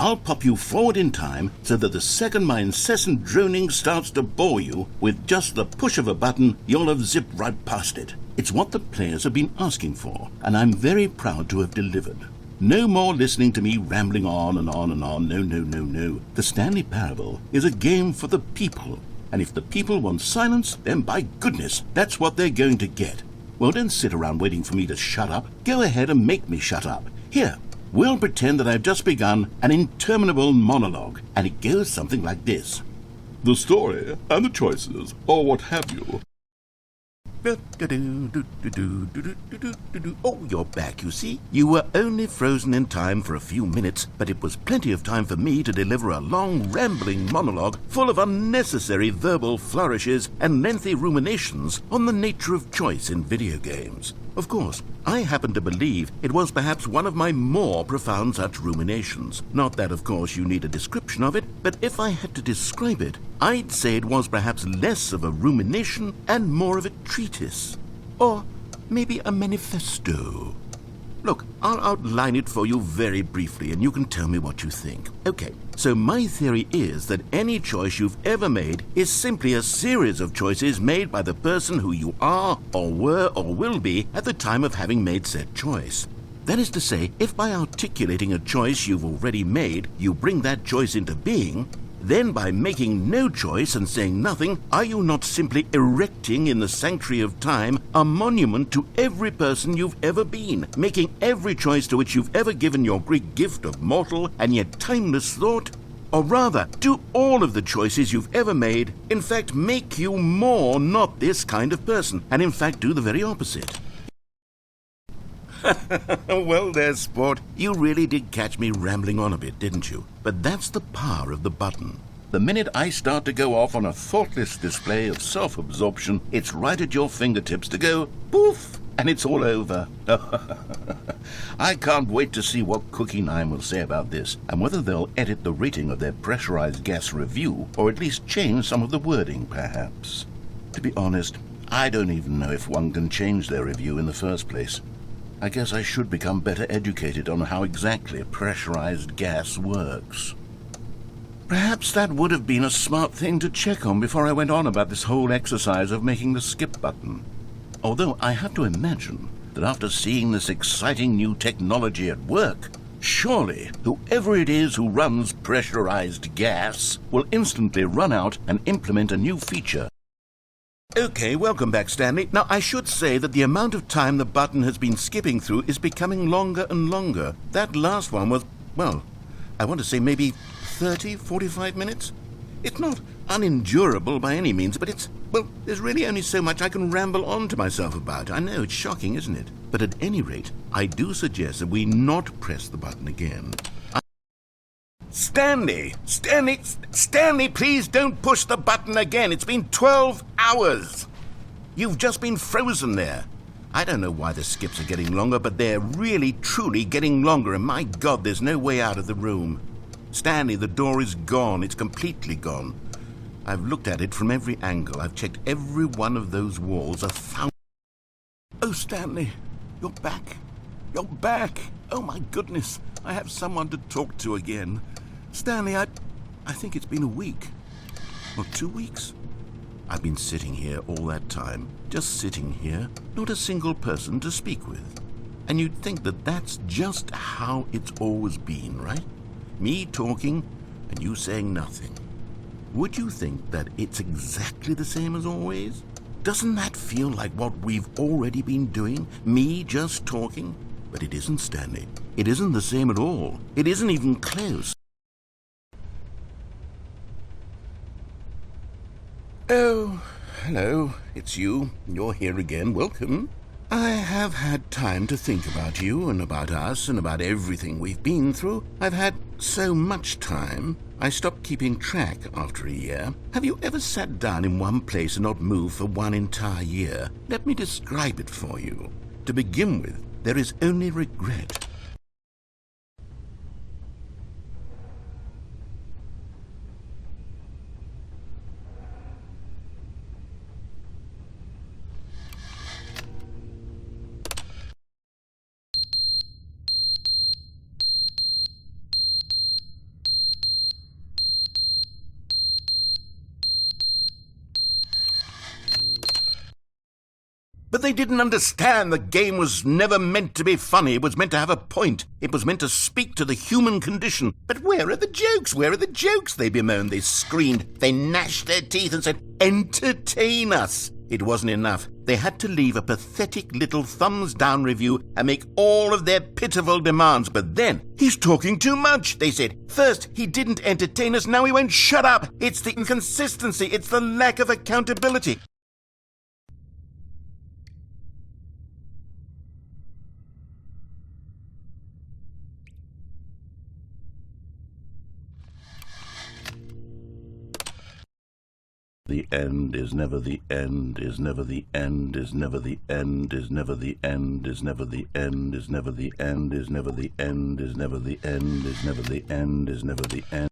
I'll pop you forward in time so that the second my incessant droning starts to bore you, with just the push of a button, you'll have zipped right past it. It's what the players have been asking for, and I'm very proud to have delivered. No more listening to me rambling on and on and on. No, no, no, no. The Stanley Parable is a game for the people, and if the people want silence, then by goodness, that's what they're going to get. Well, don't sit around waiting for me to shut up. Go ahead and make me shut up. Here, we'll pretend that I've just begun an interminable monologue, and it goes something like this. The story and the choices, or what have you. Oh, you're back, you see. You were only frozen in time for a few minutes, but it was plenty of time for me to deliver a long, rambling monologue full of unnecessary verbal flourishes and lengthy ruminations on the nature of choice in video games. Of course, I happen to believe it was perhaps one of my more profound such ruminations. Not that, of course, you need a description of it, but if I had to describe it, I'd say it was perhaps less of a rumination and more of a treatise. Or maybe a manifesto. Look, I'll outline it for you very briefly, and you can tell me what you think. Okay, so my theory is that any choice you've ever made is simply a series of choices made by the person who you are, or were, or will be at the time of having made said choice. That is to say, if by articulating a choice you've already made, you bring that choice into being, then by making no choice and saying nothing, are you not simply erecting in the sanctuary of time a monument to every person you've ever been, making every choice to which you've ever given your great gift of mortal and yet timeless thought? Or rather, do all of the choices you've ever made, in fact, make you more not this kind of person, and in fact do the very opposite? Well there, sport. You really did catch me rambling on a bit, didn't you? But that's the power of the button. The minute I start to go off on a thoughtless display of self-absorption, it's right at your fingertips to go poof, and it's all over. I can't wait to see what Cookie 9 will say about this, and whether they'll edit the rating of their pressurized gas review, or at least change some of the wording, perhaps. To be honest, I don't even know if one can change their review in the first place. I guess I should become better educated on how exactly pressurized gas works. Perhaps that would have been a smart thing to check on before I went on about this whole exercise of making the skip button. Although I have to imagine that after seeing this exciting new technology at work, surely whoever it is who runs pressurized gas will instantly run out and implement a new feature. Okay, welcome back, Stanley. Now, I should say that the amount of time the button has been skipping through is becoming longer and longer. That last one was, well, I want to say maybe 30, 45 minutes? It's not unendurable by any means, but it's, well, there's really only so much I can ramble on to myself about. I know, it's shocking, isn't it? But at any rate, I do suggest that we not press the button again. Stanley, please don't push the button again. It's been 12 hours. You've just been frozen there. I don't know why the skips are getting longer, but they're really, truly getting longer, and my God, there's no way out of the room. Stanley, the door is gone. It's completely gone. I've looked at it from every angle. I've checked every one of those walls 1,000... Oh, Stanley, you're back. You're back. Oh, my goodness. I have someone to talk to again. Stanley, I think it's been a week. Or 2 weeks. I've been sitting here all that time. Just sitting here. Not a single person to speak with. And you'd think that that's just how it's always been, right? Me talking and you saying nothing. Would you think that it's exactly the same as always? Doesn't that feel like what we've already been doing? Me just talking? But it isn't, Stanley. It isn't the same at all. It isn't even close. Oh, hello. It's you. You're here again. Welcome. I have had time to think about you and about us and about everything we've been through. I've had so much time. I stopped keeping track after a year. Have you ever sat down in one place and not moved for one entire year? Let me describe it for you. To begin with, there is only regret. But they didn't understand the game was never meant to be funny. It was meant to have a point. It was meant to speak to the human condition. But where are the jokes? Where are the jokes? They bemoaned, they screamed, they gnashed their teeth and said, entertain us. It wasn't enough. They had to leave a pathetic little thumbs-down review and make all of their pitiful demands. But then, he's talking too much, they said. First, he didn't entertain us, now he won't shut up. It's the inconsistency, it's the lack of accountability. The end is never the end, is never the end, is never the end, is never the end, is never the end, is never the end, is never the end, is never the end, is never the end, is never the end.